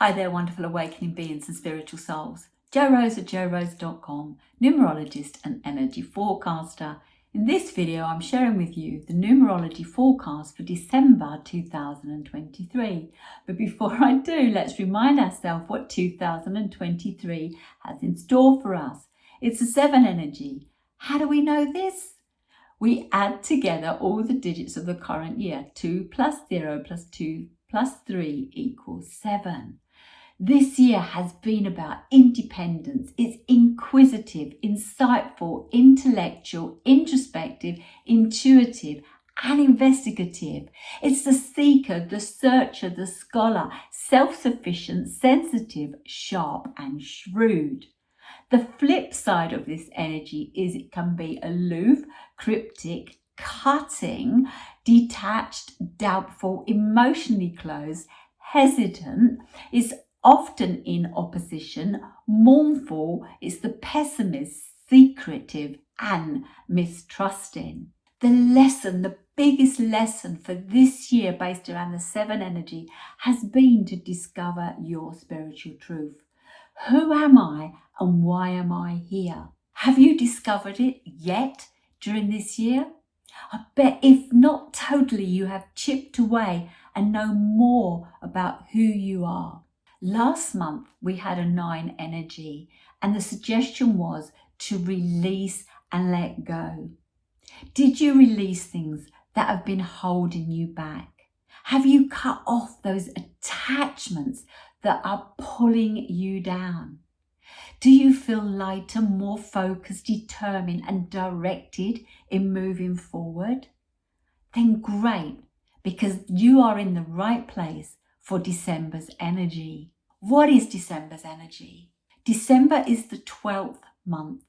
Hi there, wonderful awakening beings and spiritual souls. Jo Rose at jorose.com, numerologist and energy forecaster. In this video, I'm sharing with you the numerology forecast for December 2023. But before I do, let's remind ourselves what 2023 has in store for us. It's a 7 energy. How do we know this? We add together all the digits of the current year. 2 plus 0 plus 2 plus 3 equals 7. This year has been about independence. It's inquisitive, insightful, intellectual, introspective, intuitive, and investigative. It's the seeker, the searcher, the scholar, self-sufficient, sensitive, sharp, and shrewd. The flip side of this energy is it can be aloof, cryptic, cutting, detached, doubtful, emotionally closed, hesitant. It's often in opposition, mournful. It's the pessimist, secretive, and mistrusting. The biggest lesson for this year based around the 7 energy has been to discover your spiritual truth. Who am I and why am I here? Have you discovered it yet during this year? I bet if not totally, you have chipped away and know more about who you are. Last month, we had a 9 energy, and the suggestion was to release and let go. Did you release things that have been holding you back? Have you cut off those attachments that are pulling you down? Do you feel lighter, more focused, determined, and directed in moving forward? Then great, because you are in the right place for December's energy. What is December's energy? December is the 12th month.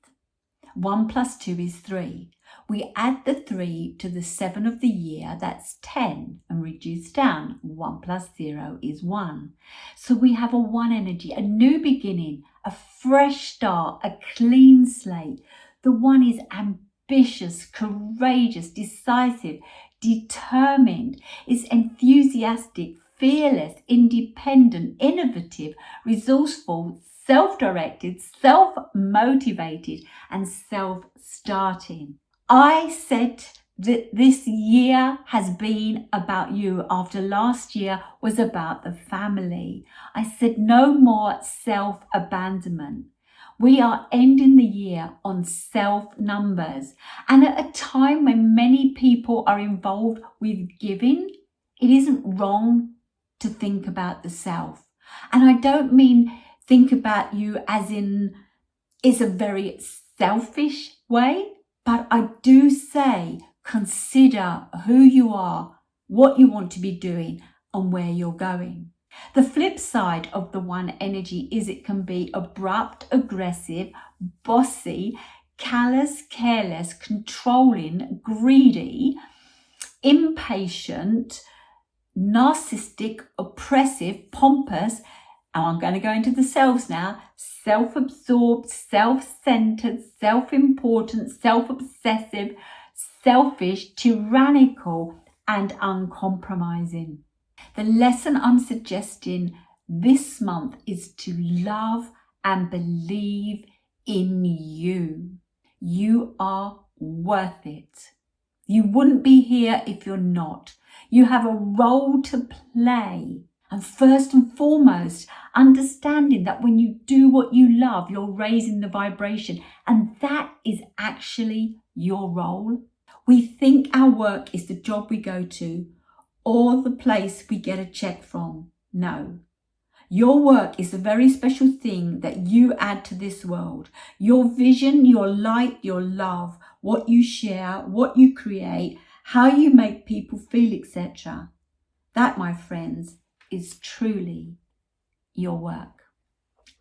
1 plus 2 is 3. We add the 3 to the 7 of the year, that's 10, and reduce down. 1 plus 0 is 1. So we have a 1 energy, a new beginning, a fresh start, a clean slate. The 1 is ambitious, courageous, decisive, determined. It's enthusiastic, fearless, independent, innovative, resourceful, self-directed, self-motivated, and self-starting. I said that this year has been about you after last year was about the family. I said no more self-abandonment. We are ending the year on self numbers, and at a time when many people are involved with giving, it isn't wrong to think about the self. And I don't mean think about you as in it's a very selfish way, but I do say consider who you are, what you want to be doing, and where you're going. The flip side of the 1 energy is it can be abrupt, aggressive, bossy, callous, careless, controlling, greedy, impatient, narcissistic, oppressive, pompous, and I'm going to go into the selves now, self-absorbed, self-centered, self-important, self-obsessive, selfish, tyrannical, and uncompromising. The lesson I'm suggesting this month is to love and believe in you. You are worth it. You wouldn't be here if you're not. You have a role to play. And first and foremost, understanding that when you do what you love, you're raising the vibration. And that is actually your role. We think our work is the job we go to or the place we get a check from. No. Your work is a very special thing that you add to this world. Your vision, your light, your love, what you share, what you create, how you make people feel, etc. That, my friends, is truly your work,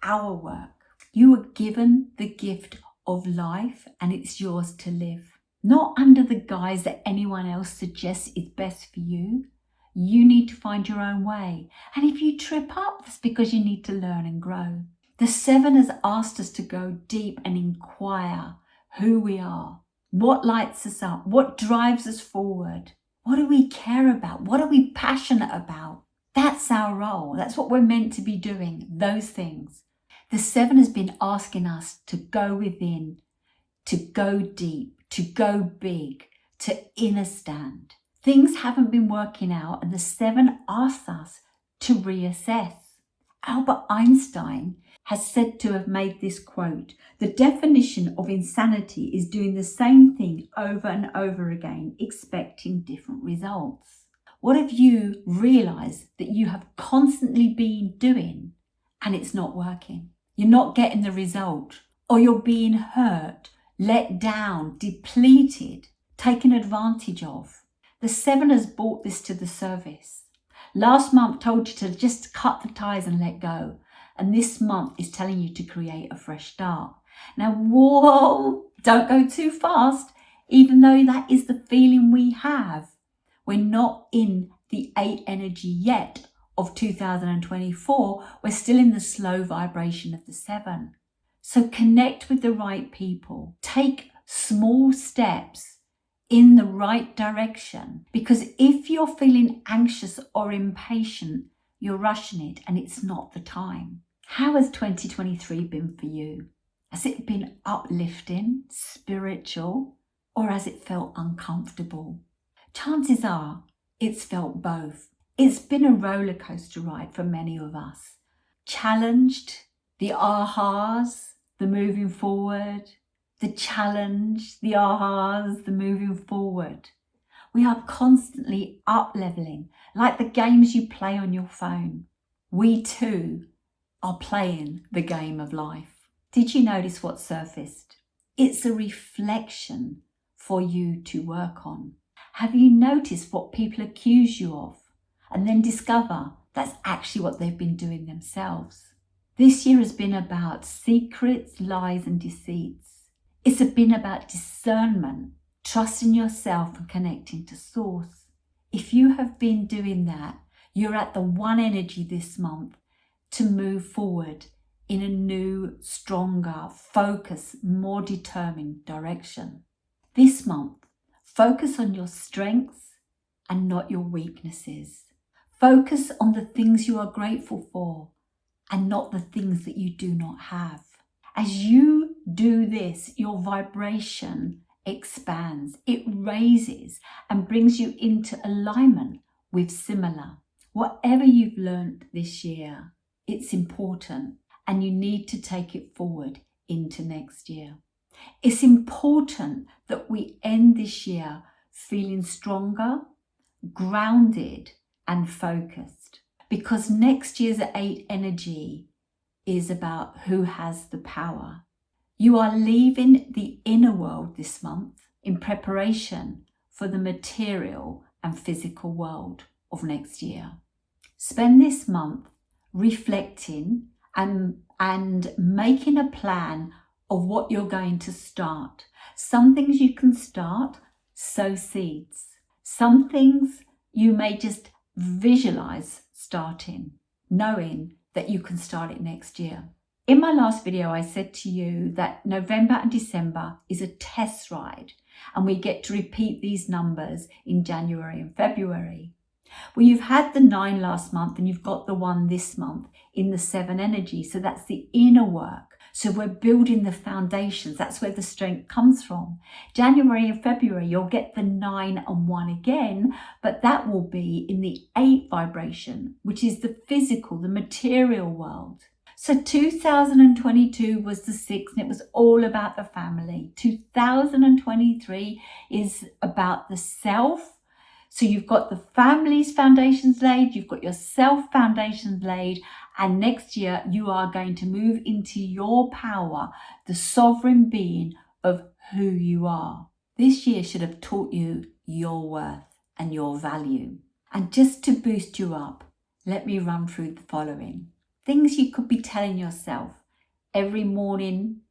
our work. You were given the gift of life and it's yours to live, not under the guise that anyone else suggests is best for you. You need to find your own way. And if you trip up, that's because you need to learn and grow. The 7 has asked us to go deep and inquire who we are, what lights us up, what drives us forward, what do we care about, what are we passionate about. That's our role. That's what we're meant to be doing, those things. The 7 has been asking us to go within, to go deep, to go big, to inner stand. Things haven't been working out, and the 7 asks us to reassess. Albert Einstein has said to have made this quote: "The definition of insanity is doing the same thing over and over again, expecting different results." What have you realized that you have constantly been doing and it's not working? You're not getting the result, or you're being hurt, let down, depleted, taken advantage of. The 7 has brought this to the surface. Last month told you to just cut the ties and let go. And this month is telling you to create a fresh start. Now, whoa, don't go too fast. Even though that is the feeling we have, we're not in the 8 energy yet of 2024. We're still in the slow vibration of the 7. So connect with the right people. Take small steps in the right direction, because if you're feeling anxious or impatient, you're rushing it and it's not the time. How has 2023 been for you? Has it been uplifting, spiritual, or has it felt uncomfortable? Chances are it's felt both. It's been a roller coaster ride for many of us. Challenged, the ahas, the moving forward, the challenge, the ahas, the moving forward. We are constantly up-leveling, like the games you play on your phone. We too are playing the game of life. Did you notice what surfaced? It's a reflection for you to work on. Have you noticed what people accuse you of and then discover that's actually what they've been doing themselves? This year has been about secrets, lies, and deceits. It's been about discernment, trusting yourself and connecting to source. If you have been doing that, you're at the 1 energy this month to move forward in a new, stronger, focused, more determined direction. This month, focus on your strengths and not your weaknesses. Focus on the things you are grateful for and not the things that you do not have. As you do this, your vibration expands, it raises and brings you into alignment with similar. Whatever you've learned this year, it's important and you need to take it forward into next year. It's important that we end this year feeling stronger, grounded and focused, because next year's 8 energy is about who has the power. You are leaving the inner world this month in preparation for the material and physical world of next year. Spend this month reflecting and making a plan of what you're going to start. Some things you can start, sow seeds. Some things you may just visualize starting, knowing that you can start it next year. In my last video, I said to you that November and December is a test ride, and we get to repeat these numbers in January and February. Well, you've had the 9 last month and you've got the 1 this month in the 7 energy. So that's the inner work. So we're building the foundations. That's where the strength comes from. January and February, you'll get the 9 and 1 again, but that will be in the 8 vibration, which is the physical, the material world. So 2022 was the 6th, and it was all about the family. 2023 is about the self. So you've got the family's foundations laid, you've got your self foundations laid, and next year you are going to move into your power, the sovereign being of who you are. This year should have taught you your worth and your value. And just to boost you up, let me run through the following. Things you could be telling yourself every morning,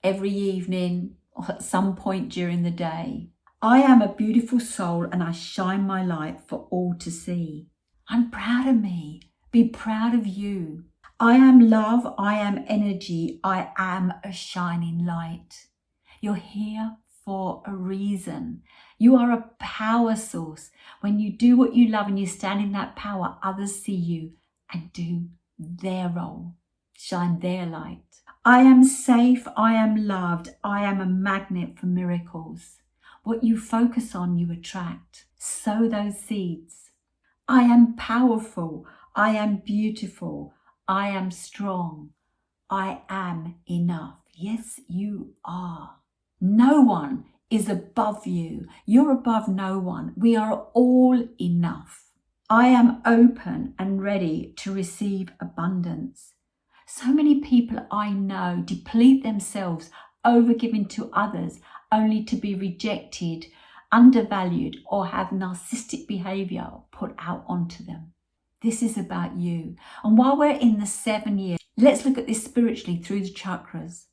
every evening, or at some point during the day. I am a beautiful soul and I shine my light for all to see. I'm proud of me. Be proud of you. I am love. I am energy. I am a shining light. You're here for a reason. You are a power source. When you do what you love and you stand in that power, others see you and do their role, shine their light. I am safe, I am loved, I am a magnet for miracles. What you focus on, you attract. Sow those seeds. I am powerful, I am beautiful, I am strong, I am enough. Yes, you are. No one is above you. You're above no one. We are all enough. I am open and ready to receive abundance. So many people I know deplete themselves, overgiving to others, only to be rejected, undervalued, or have narcissistic behavior put out onto them. This is about you. And while we're in the 7 years, let's look at this spiritually through the chakras.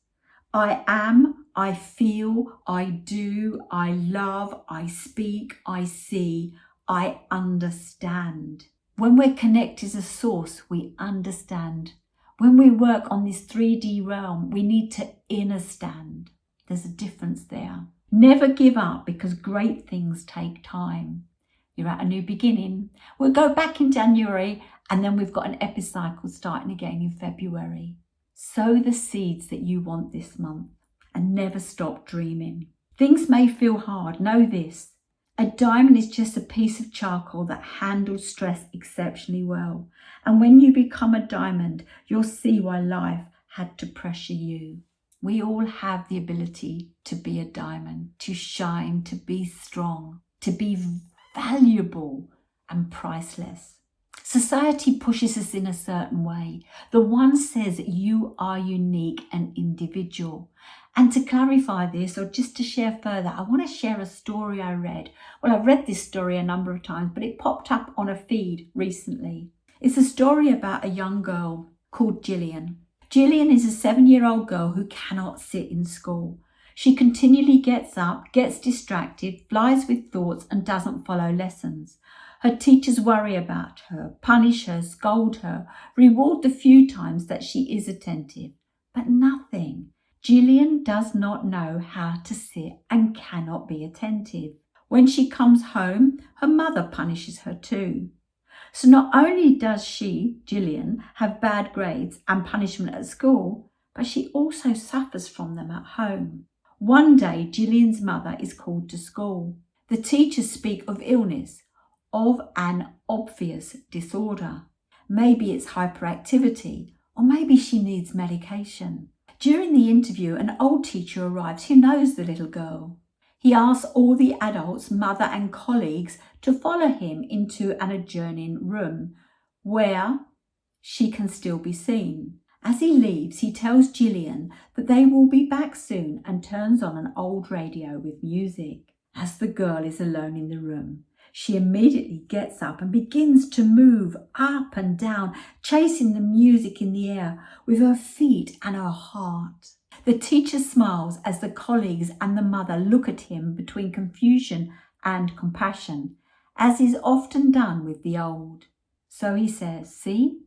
I am, I feel, I do, I love, I speak, I see, I understand. When we're connected as a source, we understand. When we work on this 3D realm, we need to understand. There's a difference there. Never give up, because great things take time. You're at a new beginning. We'll go back in January, and then we've got an epicycle starting again in February. Sow the seeds that you want this month and never stop dreaming. Things may feel hard. Know this. A diamond is just a piece of charcoal that handles stress exceptionally well. And when you become a diamond, you'll see why life had to pressure you. We all have the ability to be a diamond, to shine, to be strong, to be valuable and priceless. Society pushes us in a certain way. The one says you are unique and individual. And to clarify this, or just to share further, I want to share a story I read. Well, I've read this story a number of times, but it popped up on a feed recently. It's a story about a young girl called Gillian. Gillian is a 7-year-old girl who cannot sit in school. She continually gets up, gets distracted, flies with thoughts, and doesn't follow lessons. Her teachers worry about her, punish her, scold her, reward the few times that she is attentive, but nothing. Gillian does not know how to sit and cannot be attentive. When she comes home, her mother punishes her too. So not only does she, Gillian, have bad grades and punishment at school, but she also suffers from them at home. One day, Gillian's mother is called to school. The teachers speak of illness, of an obvious disorder. Maybe it's hyperactivity, or maybe she needs medication. During the interview, an old teacher arrives who knows the little girl. He asks all the adults, mother and colleagues, to follow him into an adjoining room where she can still be seen. As he leaves, he tells Gillian that they will be back soon and turns on an old radio with music. As the girl is alone in the room, she immediately gets up and begins to move up and down, chasing the music in the air with her feet and her heart. The teacher smiles as the colleagues and the mother look at him between confusion and compassion, as is often done with the old. So he says, "See,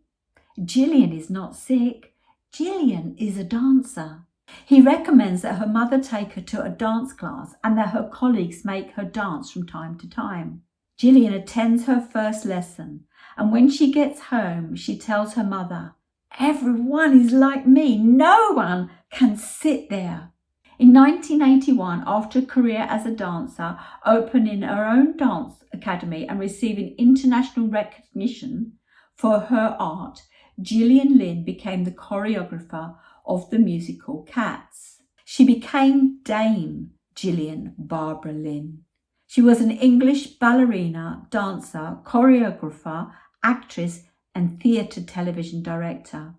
Gillian is not sick. Gillian is a dancer." He recommends that her mother take her to a dance class and that her colleagues make her dance from time to time. Gillian attends her first lesson, and when she gets home, she tells her mother, "Everyone is like me. No one can sit there." In 1981, after a career as a dancer, opening her own dance academy and receiving international recognition for her art, Gillian Lynn became the choreographer of the musical Cats. She became Dame Gillian Barbara Lynn. She was an English ballerina, dancer, choreographer, actress, and theatre television director.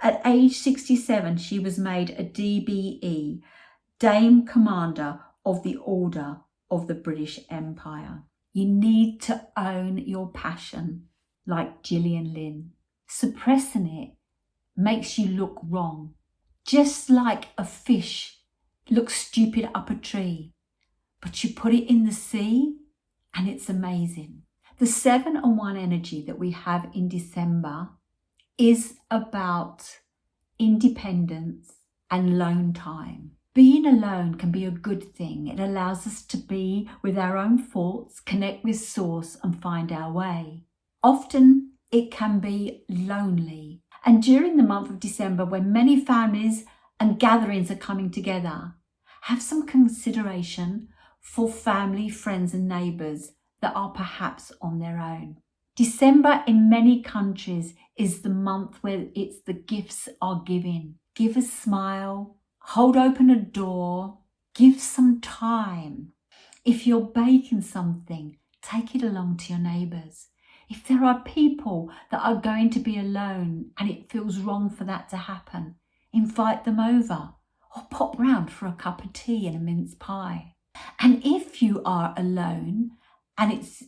At age 67, she was made a DBE, Dame Commander of the Order of the British Empire. You need to own your passion, like Gillian Lynn. Suppressing it makes you look wrong, just like a fish looks stupid up a tree. But you put it in the sea and it's amazing. The 7 and 1 energy that we have in December is about independence and alone time. Being alone can be a good thing. It allows us to be with our own thoughts, connect with source and find our way. Often it can be lonely. And during the month of December, when many families and gatherings are coming together, have some consideration for family, friends and neighbours that are perhaps on their own. December in many countries is the month where it's the gifts are given. Give a smile, hold open a door, give some time. If you're baking something, take it along to your neighbours. If there are people that are going to be alone and it feels wrong for that to happen, invite them over or pop round for a cup of tea and a mince pie. And if you are alone and it's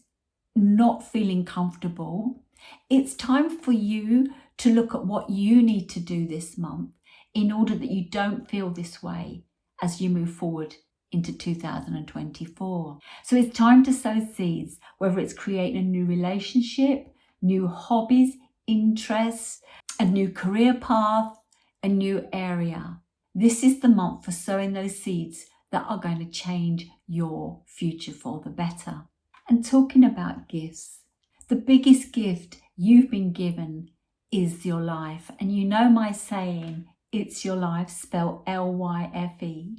not feeling comfortable, it's time for you to look at what you need to do this month in order that you don't feel this way as you move forward into 2024. So it's time to sow seeds, whether it's creating a new relationship, new hobbies, interests, a new career path, a new area. This is the month for sowing those seeds that are going to change your future for the better. And talking about gifts, the biggest gift you've been given is your life. And you know my saying, it's your life, spelled L-Y-F-E.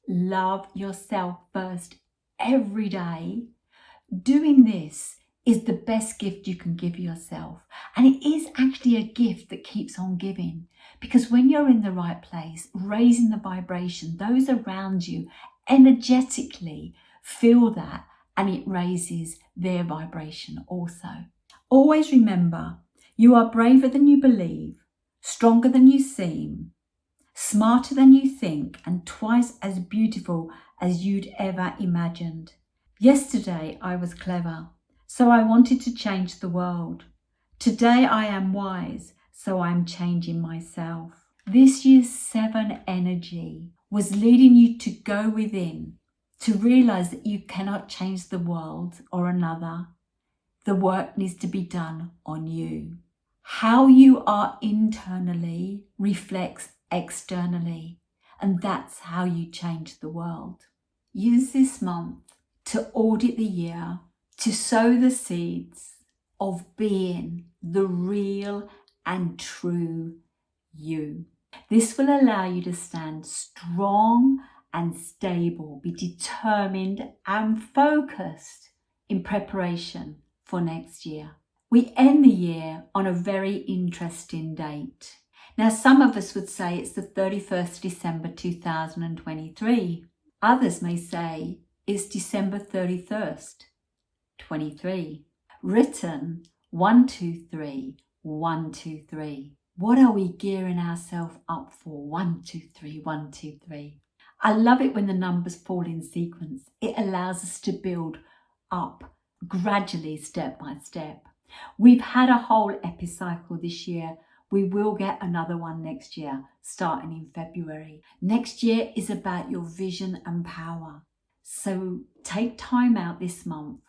Love yourself first every day. Doing this is the best gift you can give yourself. And it is actually a gift that keeps on giving. Because when you're in the right place, raising the vibration, those around you energetically feel that, and it raises their vibration also. Always remember, you are braver than you believe, stronger than you seem, smarter than you think, and twice as beautiful as you'd ever imagined. Yesterday I was clever, so I wanted to change the world. Today I am wise, so I'm changing myself. This year's 7 energy was leading you to go within, to realize that you cannot change the world or another. The work needs to be done on you. How you are internally reflects externally, and that's how you change the world. Use this month to audit the year, to sow the seeds of being the real and true you. This will allow you to stand strong and stable, be determined and focused in preparation for next year. We end the year on a very interesting date. Now, some of us would say it's the 31st December 2023. Others may say it's December 31st, 23. Written 123, 123. What are we gearing ourselves up for? 123, 123. I love it when the numbers fall in sequence. It allows us to build up gradually, step by step. We've had a whole epicycle this year. We will get another one next year, starting in February. Next year is about your vision and power. So take time out this month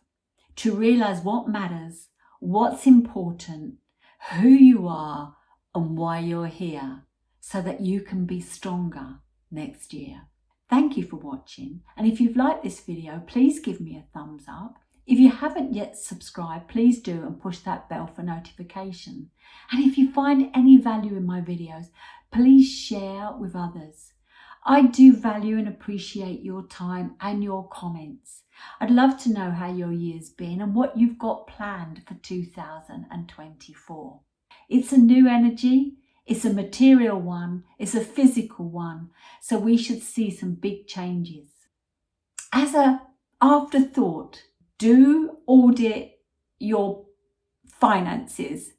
to realize what matters, what's important, who you are, and why you're here, so that you can be stronger next year. Thank you for watching. And if you've liked this video, please give me a thumbs up. If you haven't yet subscribed, please do, and push that bell for notification. And if you find any value in my videos, please share with others. I do value and appreciate your time and your comments. I'd love to know how your year's been and what you've got planned for 2024. It's a new energy, it's a material one, it's a physical one, so we should see some big changes. As an afterthought, do audit your finances,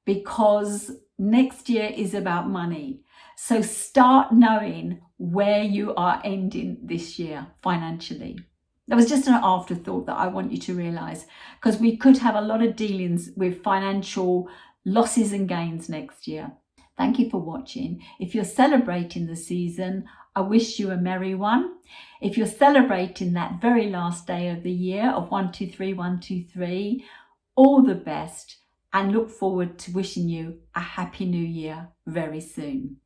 because next year is about money. So start knowing where you are ending this year financially. That was just an afterthought that I want you to realise, because we could have a lot of dealings with financial losses and gains next year. Thank you for watching. If you're celebrating the season, I wish you a merry one. If you're celebrating that very last day of the year of 123, 123, all the best, and look forward to wishing you a happy new year very soon.